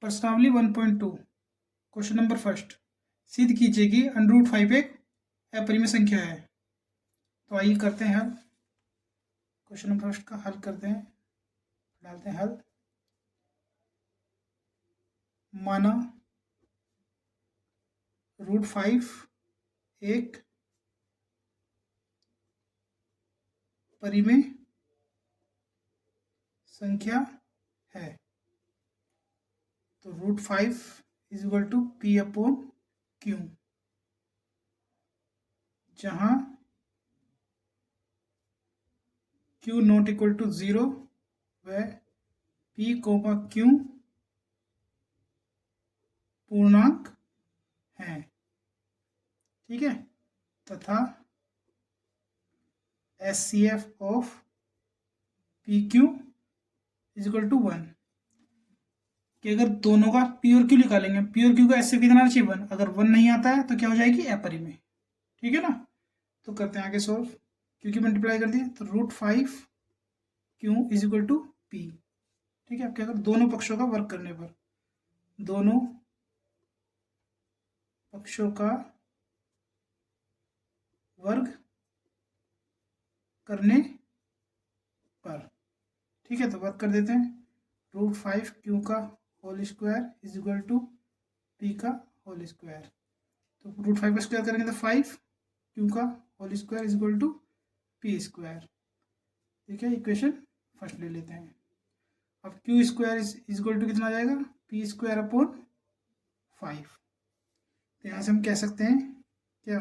प्रश्नावली 1.2 question number first, सिद्ध कीजिए कि √5 एक अपरिमेय संख्या है। तो आइए करते हैं हल। क्वेश्चन नंबर फर्स्ट का हल करते हैं, डालते हैं हल। माना √5 एक परिमेय संख्या है, तो √5 = P/Q, जहां Q ≠ 0 व P/Q पूर्णांक हैं, ठीक है। तथा SCF ऑफ PQ = 1, कि अगर दोनों का P और Q निकालेंगे, P और Q का SCF कितना आना चाहिए 1, अगर 1 नहीं आता है तो क्या हो जाएगी अपरिमेय, ठीक है ना। तो करते हैं आगे सॉल्व। क्योंकि मल्टीप्लाई कर दिया तो √5 Q = P, ठीक है। अब क्या कर, दोनों पक्षों का वर्ग करने पर, दोनों पक्षों का वर्ग करने पर, ठीक है। तो वर्ग कर देते हैं, √5 Q का होल स्क्वायर = P का होल स्क्वायर। तो √5 का स्क्वायर करेंगे तो 5, Q का होल स्क्वायर = P स्क्वायर, ठीक है। इक्वेशन फर्स्ट ले लेते हैं। अब Q स्क्वायर = कितना आ जाएगा, P²/5। तो यहाँ से हम कह सकते हैं क्या,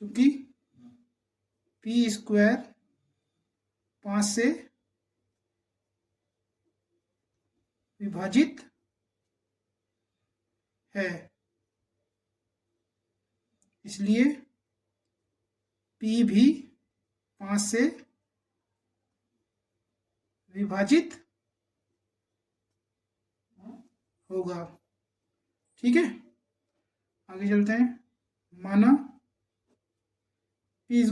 चूंकि P² 5 से विभाजित है, इसलिए P भी 5 से विभाजित होगा, ठीक है। आगे चलते हैं। माना P =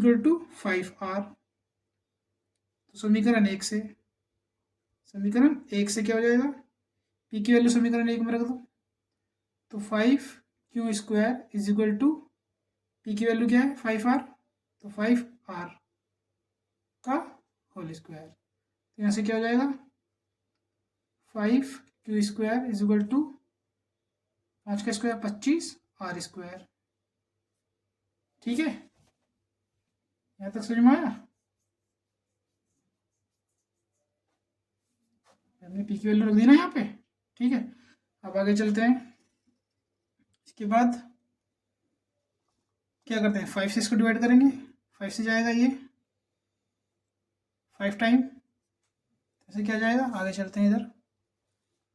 5R, तो समीकरण 1 से क्या हो जाएगा, P की वैल्यू समीकरण 1 में रख दो। तो 5Q² P की वैल्यू क्या है 5R, तो 5R का होल स्क्वायर। तो यहाँ से क्या हो जाएगा, 5Q² = 5 का स्क्वायर 25R², ठीक है। यहाँ तक समझ में आया। हमने P की वैल्यू रख दी ना यहाँ पे, ठीक है। अब आगे चलते हैं। इसके बाद क्या करते हैं, 5 से इसको डिवाइड करेंगे, 5 से जाएगा ये 5 टाइम, ऐसे क्या जाएगा। आगे चलते हैं इधर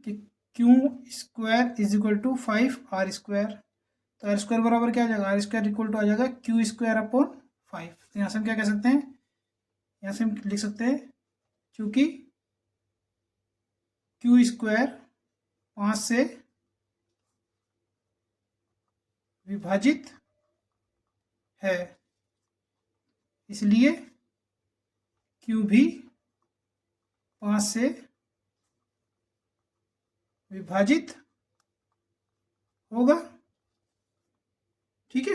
कि Q² = 5R², तो R² बराबर क्या आ जाएगा, R² = आ जाएगा Q²/5। तो यहाँ से हम क्या कह सकते हैं, यहाँ से हम लिख सकते हैं क्योंकि Q² 5 से विभाजित है, इसलिए Q भी 5 से विभाजित होगा, ठीक है।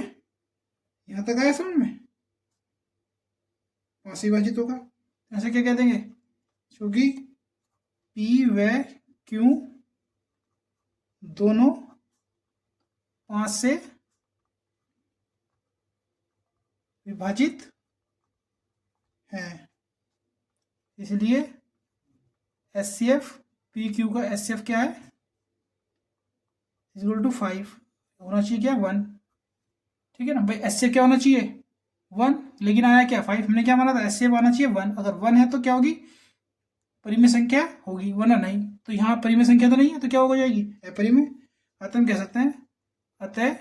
यहाँ तक आया समझ में, 5 से विभाजित होगा। ऐसे क्या कह देंगे, क्योंकि P व Q दोनों 5 से विभाजित हैं, इसलिए SCF PQ का SCF क्या है, = 5 होना चाहिए, क्या 1, ठीक है ना भाई। SCF क्या होना चाहिए 1, लेकिन आया क्या 5। हमने क्या माना था, SCF आना चाहिए 1। अगर 1 है तो क्या होगी, परिमेय संख्या होगी, वरना नहीं। तो यहाँ परिमेय संख्या तो नहीं है, तो क्या हो जाएगी अपरिमेय। अतः हम कह सकते हैं, अतः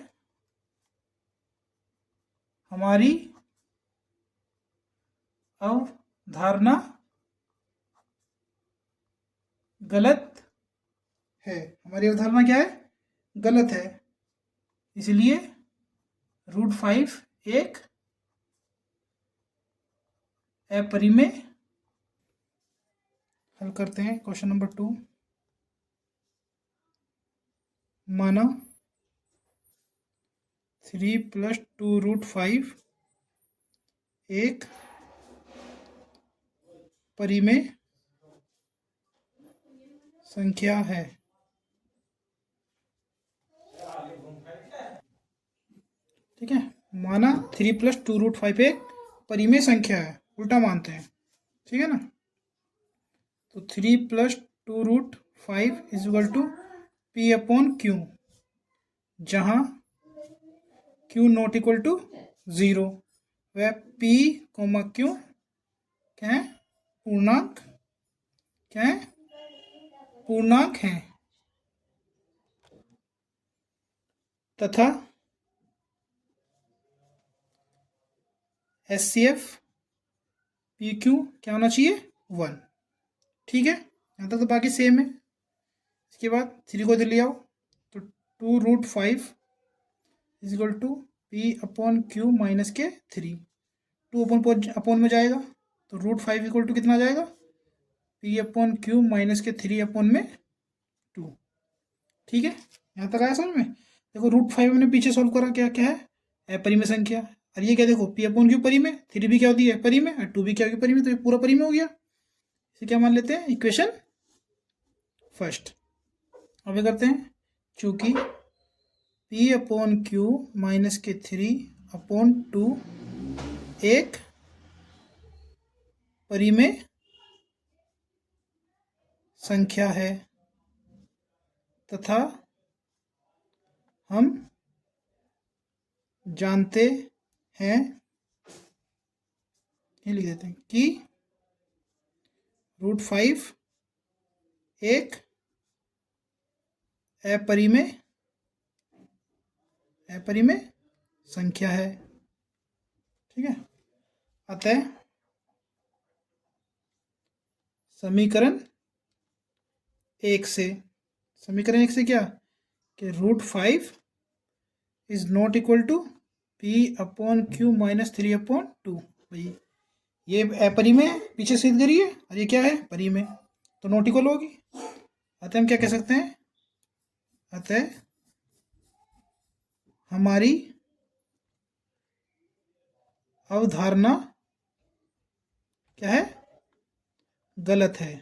हमारी अवधारणा गलत है। हमारी अवधारणा क्या है, गलत है, इसलिए √5 एक अपरिमेय। हल करते हैं क्वेश्चन नंबर 2। माना 3 + 2√5 एक परिमेय संख्या है। ठीक है, माना 3 + 2√5 एक परिमेय संख्या है, उल्टा मानते हैं। ठीक है ना, तो 3 + 2√5 = P/Q, जहाँ Q ≠ 0, वह P, Q क्या है, पूर्णांक, क्या है, पूर्णांक है, तथा HCF PQ क्या होना चाहिए, 1। ठीक है, यहाँ तक तो बाकी सेम है। इसके बाद 3 को इधर ले आओ, तो 2√5 = P/Q - 3। 2 अपॉन में जाएगा, तो √5 = कितना आ जाएगा, P/Q - 3/2। ठीक है, यहाँ तक आया समझ में। देखो √5 हमने पीछे सॉल्व करा, क्या क्या है, परिमेय संख्या। और ये क्या, देखो P/Q परिमेय, 3 भी क्या होती है, परिमेय, और 2 भी क्या होगी, परिमेय, तो ये पूरा परिमेय हो गया। इसे क्या मान लेते हैं, इक्वेशन फर्स्ट। अब ये करते हैं, चूंकि P/Q - 3/2 एक परिमेय संख्या है, तथा हम जानते हैं, ये लिख देते हैं, कि √5 एक अपरिमेय संख्या है। ठीक है, अतः समीकरण 1 से क्या, कि √5 is not equal to P/Q - 3/2। भाई ये अपरिमेय पीछे सिद्ध करिए, और ये क्या है, परिमेय, तो नॉट इक्वल होगी। अतः हम क्या कह सकते हैं, अतः हमारी अवधारणा क्या है, गलत है।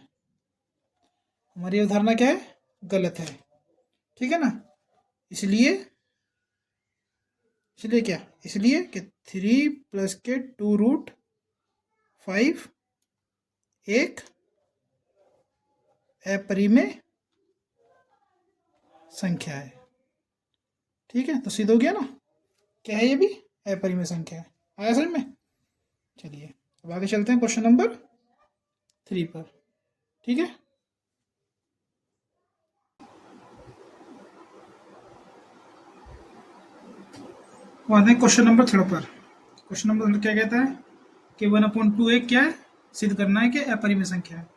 हमारी अवधारणा क्या है, गलत है। ठीक है ना, इसलिए क्या, इसलिए कि 3 + 2√5 एक अपरिमेय संख्या है। ठीक है, तो सिद्ध हो गया ना, क्या है, ये भी अपरिमेय संख्या है। आया समझ में। चलिए अब आगे चलते हैं क्वेश्चन नंबर 3 पर। ठीक है, आते हैं क्वेश्चन नंबर 3 पर। क्वेश्चन नंबर 3 क्या कहता है कि 1/2 एक क्या है, सिद्ध करना है कि अपरिमेय संख्या है।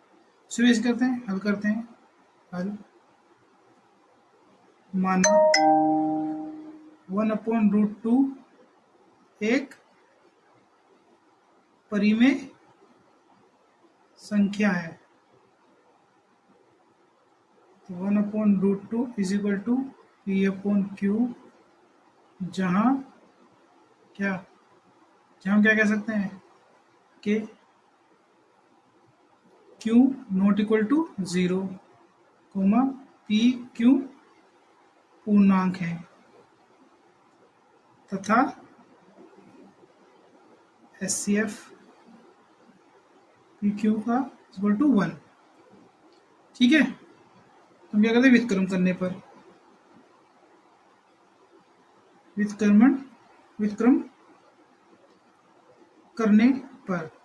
सुरेश करते हैं, हल करते हैं। हल, माना 1/√2 एक परिमेय संख्या है। 1/√2 = P/Q, जहाँ क्या, हम क्या कह सकते हैं कि Q ≠ 0, PQ पूर्णांक है, तथा HCF PQ का = 1। ठीक है, तो हम क्या करते हैं, व्युत्क्रम करने पर,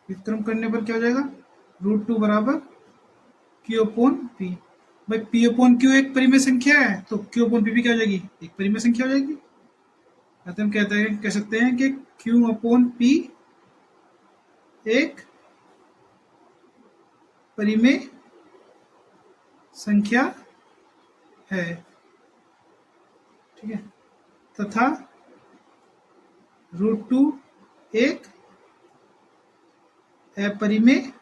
व्युत्क्रम करने पर क्या हो जाएगा, √2 = Q/P। भाई P/Q एक परिमेय संख्या है, तो Q/P भी क्या हो जाएगी, एक परिमेय संख्या हो जाएगी। अतः हम कह सकते हैं कि Q/P एक परिमेय संख्या है। ठीक है, तथा √2 एक अपरिमेय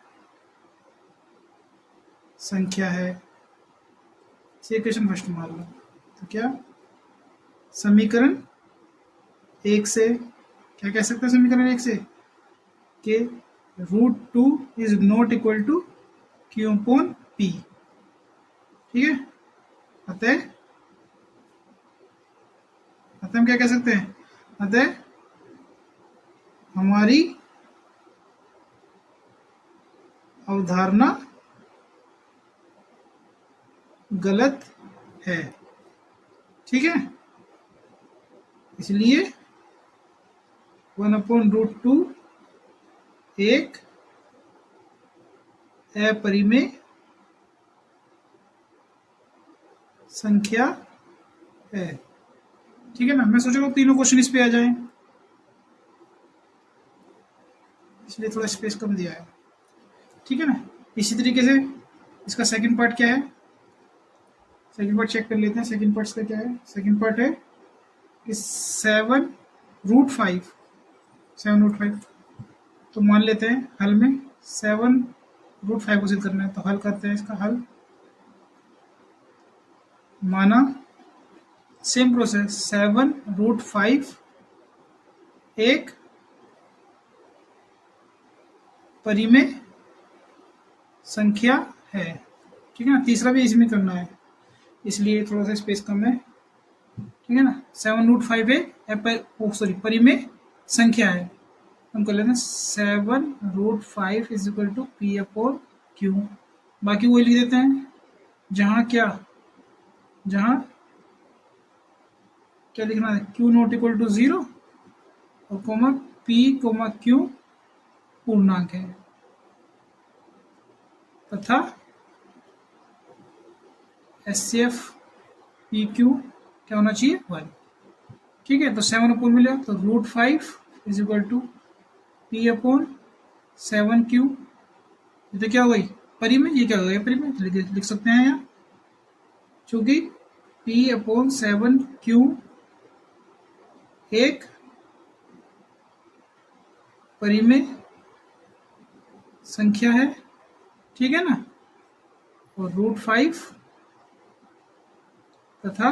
संख्या है। इक्वेशन फर्स्ट मान लो, तो क्या समीकरण एक से क्या कह सकते हैं, समीकरण एक से कि √2 is not equal to Q upon P। ठीक है, अतः हम क्या कह सकते हैं, अतः हमारी अवधारणा गलत है। ठीक है, इसलिए 1/√2 एक अपरिमेय संख्या है। ठीक है ना, मैं सोचा तीनों क्वेश्चन इस पे आ जाएं, इसलिए थोड़ा स्पेस कम दिया है। ठीक है ना, इसी तरीके से इसका सेकंड पार्ट क्या है, सेकंड पार्ट चेक कर लेते हैं। सेकंड पार्ट का क्या है, सेकंड पार्ट है कि 7√5 तो मान लेते हैं हल में 7√5 को सिद्ध करना है, तो हल करते हैं इसका हल। माना सेम प्रोसेस 7√5 एक परिमेय संख्या है। ठीक है ना, तीसरा भी इसमें करना है, इसलिए थोड़ा सा स्पेस कम है। ठीक है ना, 7√5 परिमेय संख्या है। हम कर लेते हैं 7√5 is equal to P upon Q। बाकी वही लिख देते हैं, जहाँ क्या लिखना है, Q नॉट इक्वल टू 0 और कोमा P कोमा Q पूर्णांक है तथा HCF PQ क्या होना चाहिए, 1। ठीक है, तो 7 अपॉन मिलेगा, तो √5 is equal to P upon 7Q। तो क्या हो गई परिमेय, ये क्या हो गया परिमेय, तो लिख सकते हैं यहाँ, चूंकि P अपॉन 7Q एक परिमेय संख्या है। ठीक है ना, और √5 तथा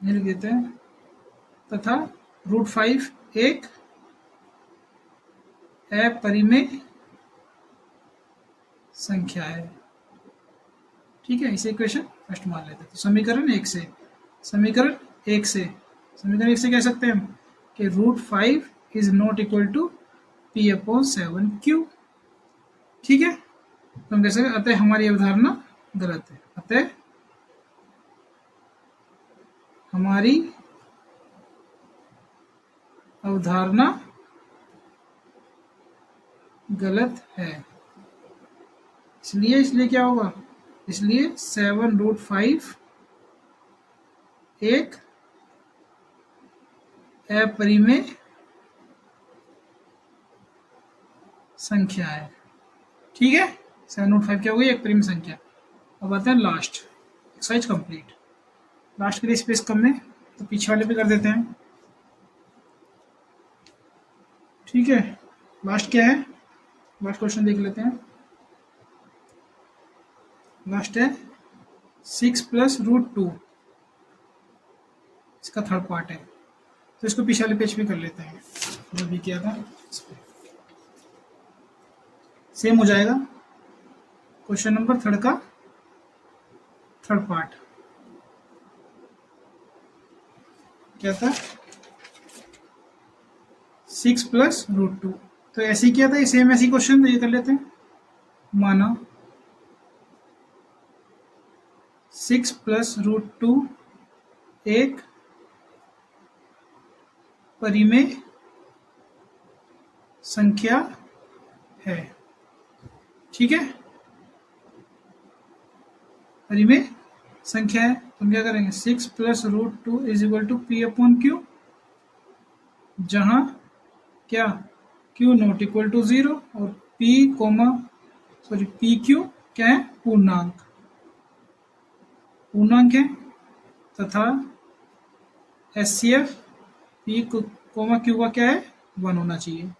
ये लिख देते हैं, तथा √5 एक अपरिमेय संख्या है। ठीक है, इसे इक्वेशन फर्स्ट मान लेते हैं। तो समीकरण एक से कह सकते हैं हम कि √5 is not equal to P upon 7Q। ठीक है, तो हम कह सकते हैं अतः हमारी अवधारणा गलत है, अतः हमारी अवधारणा गलत है। इसलिए क्या होगा, इसलिए 7√5 एक अपरिमेय संख्या है। ठीक है, 7/5 क्या हो गई, एक परिमेय संख्या। अब आते हैं लास्ट, एक्सरसाइज कंप्लीट। लास्ट के लिए स्पेस कम है, तो पीछे वाले पे कर देते हैं। ठीक है, लास्ट क्या है, लास्ट क्वेश्चन देख लेते हैं। लास्ट है 6 + √2, इसका थर्ड पार्ट है, तो इसको पीछे वाले पेज पे कर लेते हैं जो भी किया था। सेम हो जाएगा क्वेश्चन नंबर थर्ड का थर्ड पार्ट। क्या था, 6 + √2, तो ऐसे ही किया था, ये सेम ऐसी क्वेश्चन, तो ये कर लेते हैं। माना 6 + √2 एक परिमेय संख्या है। ठीक है, परिमेय संख्या है, तो हम क्या करेंगे, 6 + √2 is equal to P upon Q, जहां क्या Q नॉट इक्वल टू 0 और PQ क्या है, पूर्णांक है, तथा HCF P, Q का क्या है, 1 होना चाहिए।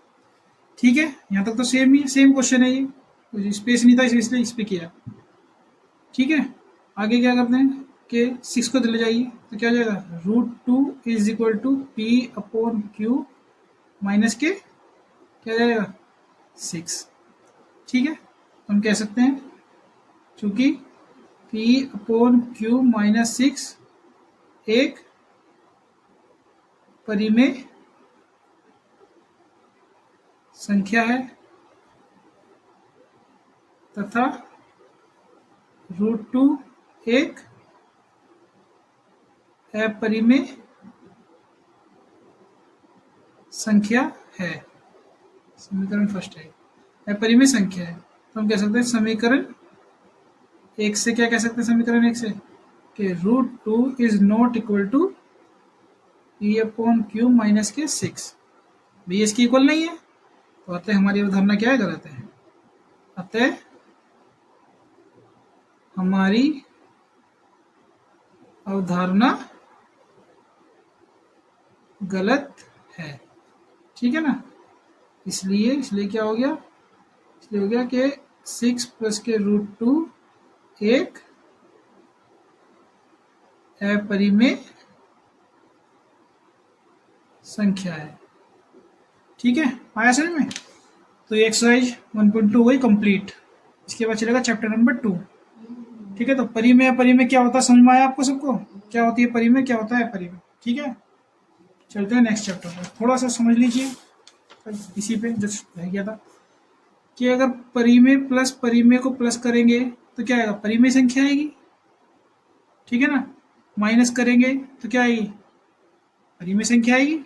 ठीक है, यहाँ तक तो सेम क्वेश्चन है, ये स्पेस नहीं था इसलिए इस पे किया। ठीक है, आगे क्या करते हैं, के 6 को ले जाइए तो क्या हो जाएगा, √2 is equal to P/Q minus के क्या हो जाएगा 6। ठीक है, हम कह सकते हैं चूंकि P/Q माइनस 6 एक परिमेय संख्या है तथा √2 एक अपरिमेय संख्या है। समीकरण फर्स्ट है, अपरिमेय संख्या है, तो हम कह सकते हैं समीकरण एक से क्या कह सकते हैं, समीकरण एक से कि √2 is not equal to P/Q minus के 6, भी इसकी इक्वल नहीं है, तो अतः हमारी अवधारणा क्या है, गलत है। अतः हमारी अवधारणा गलत है। ठीक है ना, इसलिए क्या हो गया, इसलिए हो गया कि 6 प्लस के √2 एक अपरिमेय संख्या है। ठीक है, आया समझ में। तो ये एक्सरसाइज 1.2 हुई कंप्लीट। इसके बाद चलेगा चैप्टर नंबर 2। ठीक है, तो परिमेय अपरिमेय क्या होता है समझ में आया आपको सबको, क्या होती है परिमेय, क्या होता है अपरिमेय। ठीक है, चलते हैं नेक्स्ट चैप्टर पर। थोड़ा सा समझ लीजिए इसी पे जो रह गया था कि अगर परिमेय प्लस परिमेय को प्लस करेंगे तो क्या आएगा, परिमेय संख्या आएगी। ठीक है ना, माइनस करेंगे तो क्या आएगी, परिमेय संख्या आएगी।